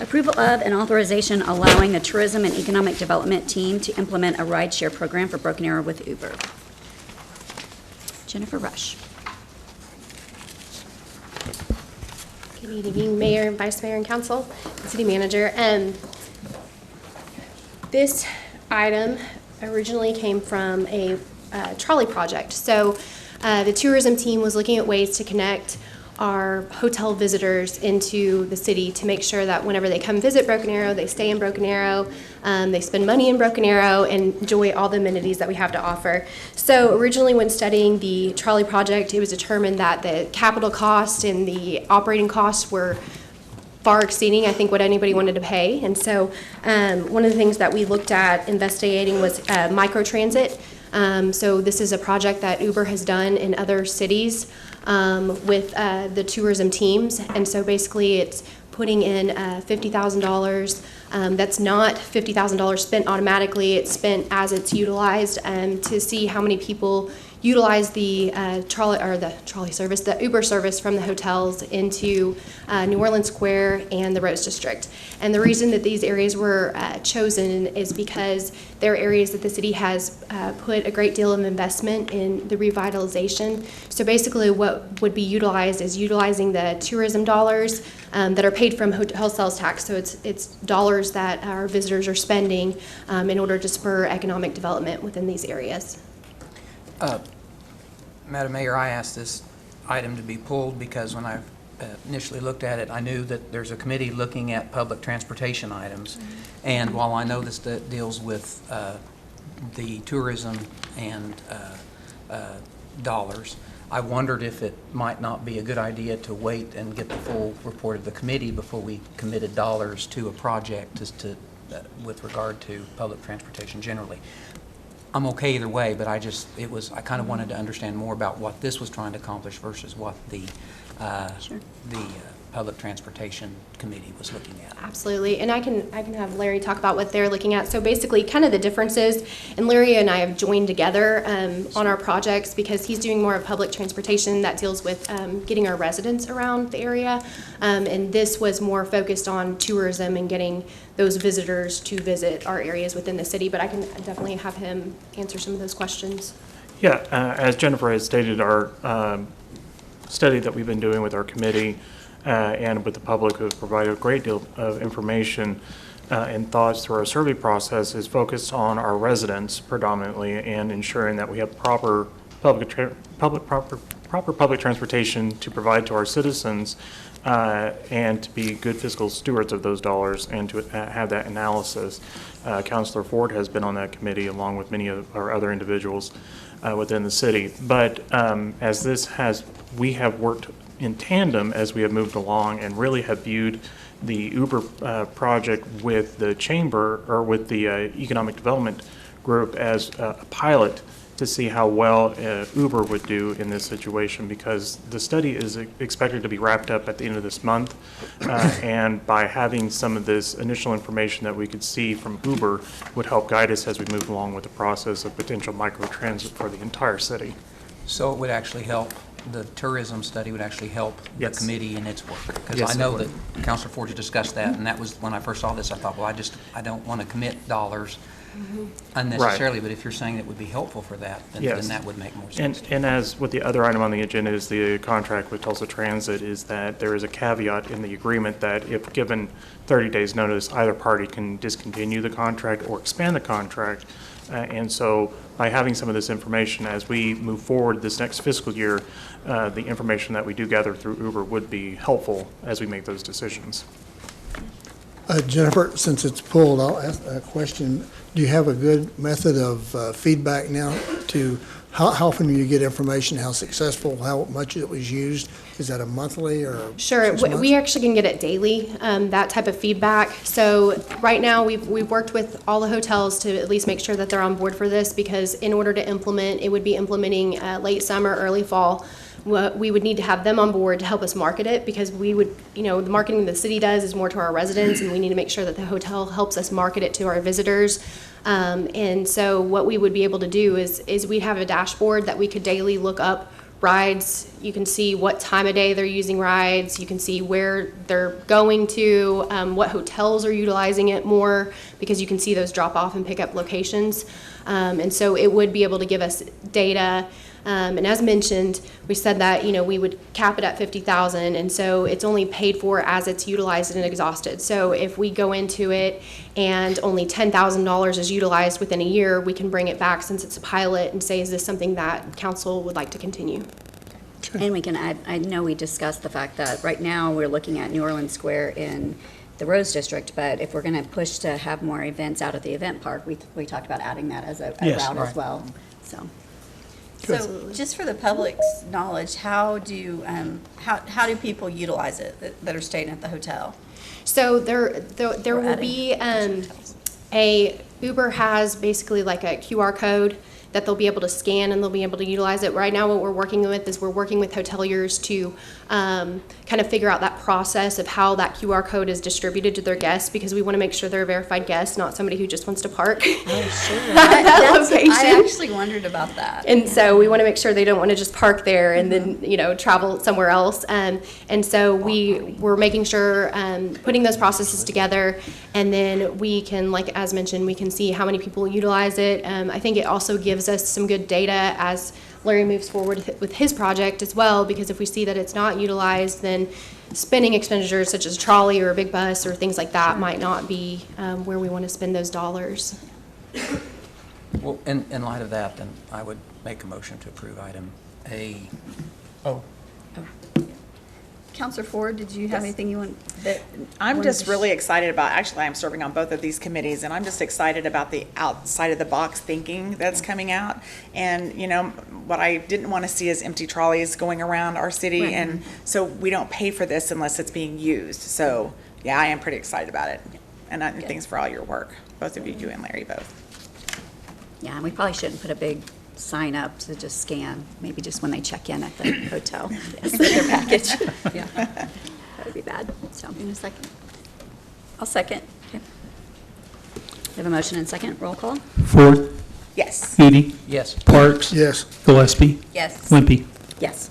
Approval of and authorization allowing the Tourism and Economic Development team to implement a rideshare program for Broken Arrow with Uber. Jennifer Rush. Good evening, Mayor and Vice Mayor and Council, and City Manager. This item originally came from a trolley project. So the tourism team was looking at ways to connect our hotel visitors into the city to make sure that whenever they come visit Broken Arrow, they stay in Broken Arrow, they spend money in Broken Arrow, and enjoy all the amenities that we have to offer. So originally when studying the trolley project, it was determined that the capital cost and the operating costs were far exceeding, I think, what anybody wanted to pay. And so one of the things that we looked at investigating was microtransit. So this is a project that Uber has done in other cities with the tourism teams. And so basically it's putting in $50,000. That's not $50,000 spent automatically. It's spent as it's utilized to see how many people utilize the trolley service, the Uber service from the hotels into New Orleans Square and the Rose District. And the reason that these areas were chosen is because they're areas that the city has put a great deal of investment in the revitalization. So basically what would be utilized is utilizing the tourism dollars that are paid from hotel sales tax. So it's dollars that our visitors are spending in order to spur economic development within these areas. Madam Mayor, I asked this item to be pulled because when I initially looked at it, I knew that there's a committee looking at public transportation items. Mm-hmm. And while I know this deals with the tourism and dollars, I wondered if it might not be a good idea to wait and get the full report of the committee before we committed dollars to a project with regard to public transportation generally. I'm okay either way, but I kind of wanted to understand more about what this was trying to accomplish versus what the Public Transportation Committee was looking at. Absolutely, and I can have Larry talk about what they're looking at. So basically, kind of the differences, and Larry and I have joined together on our projects because he's doing more of public transportation that deals with getting our residents around the area, and this was more focused on tourism and getting those visitors to visit our areas within the city. But I can definitely have him answer some of those questions. Yeah, as Jennifer has stated, our study that we've been doing with our committee and with the public, who have provided a great deal of information and thoughts through our survey process, is focused on our residents predominantly and ensuring that we have proper public transportation to provide to our citizens and to be good fiscal stewards of those dollars and to have that analysis. Councilor Ford has been on that committee along with many of our other individuals within the city. But we have worked in tandem as we have moved along and really have viewed the Uber project with the chamber or with the economic development group as a pilot to see how well Uber would do in this situation, because the study is expected to be wrapped up at the end of this month, and by having some of this initial information that we could see from Uber would help guide us as we move along with the process of potential microtransit for the entire city. So it would actually help, the tourism study would actually help the committee in its work? Because Yes, I know that Councilor Ford discussed that, and that was when I first saw this, I thought, well, I don't want to commit dollars unnecessarily, but if you're saying it would be helpful for that, then that would make more sense. And as with the other item on the agenda is the contract with Tulsa Transit, is that there is a caveat in the agreement that if given 30 days notice, either party can discontinue the contract or expand the contract. And so by having some of this information as we move forward this next fiscal year, the information that we do gather through Uber would be helpful as we make those decisions. Jennifer, since it's pulled, I'll ask a question. Do you have a good method of feedback now to how often do you get information, how successful, how much it was used? Is that a monthly or? Sure, we actually can get it daily, that type of feedback. So right now we've worked with all the hotels to at least make sure that they're on board for this, because in order to implement, it would be implementing late summer, early fall. We would need to have them on board to help us market it, because we would, the marketing the city does is more to our residents, and we need to make sure that the hotel helps us market it to our visitors. And so what we would be able to do is we have a dashboard that we could daily look up rides. You can see what time of day they're using rides. You can see where they're going to, what hotels are utilizing it more, because you can see those drop-off and pick-up locations. And so it would be able to give us data. And as mentioned, we said that, we would cap it at 50,000, and so it's only paid for as it's utilized and exhausted. So if we go into it and only $10,000 is utilized within a year, we can bring it back since it's a pilot and say, is this something that council would like to continue? And we can add, I know we discussed the fact that right now we're looking at New Orleans Square in the Rose District, but if we're going to push to have more events out at the event park, we talked about adding that as a Yes. route as Right. well, so. So just for the public's knowledge, how do people utilize it that are staying at the hotel? So there Or will adding be Uber has basically like a QR code that they'll be able to scan and they'll be able to utilize it. Right now what we're working with is we're working with hoteliers to kind of figure out that process of how that QR code is distributed to their guests, because we want to make sure they're a verified guest, not somebody who just wants to park. I actually wondered about that. And so we want to make sure they don't want to just park there and then, travel somewhere else. And so we're making sure, putting those processes together, and then we can, like as mentioned, we can see how many people utilize it. I think it also gives us some good data as Larry moves forward with his project as well, because if we see that it's not utilized, then spending expenditures such as a trolley or a big bus or things like that might not be where we want to spend those dollars. Well, in light of that, then I would make a motion to approve item A. Oh, Counselor Ford, did you have anything you want? I'm just really excited about, actually, I'm serving on both of these committees, and I'm just excited about the outside of the box thinking that's coming out. And, what I didn't want to see is empty trolleys going around our city, and so we don't pay for this unless it's being used. So, yeah, I am pretty excited about it. And thanks for all your work, both of you and Larry both. Yeah, and we probably shouldn't put a big sign up to just scan, maybe just when they check in at the hotel, yes, their package. Yeah, that would be bad, so. In a second. I'll second. Okay. We have a motion and second, roll call? Ford, Yes. Edie, yes. Parks, Yes. Gillespie, Yes. Wimpy. Yes.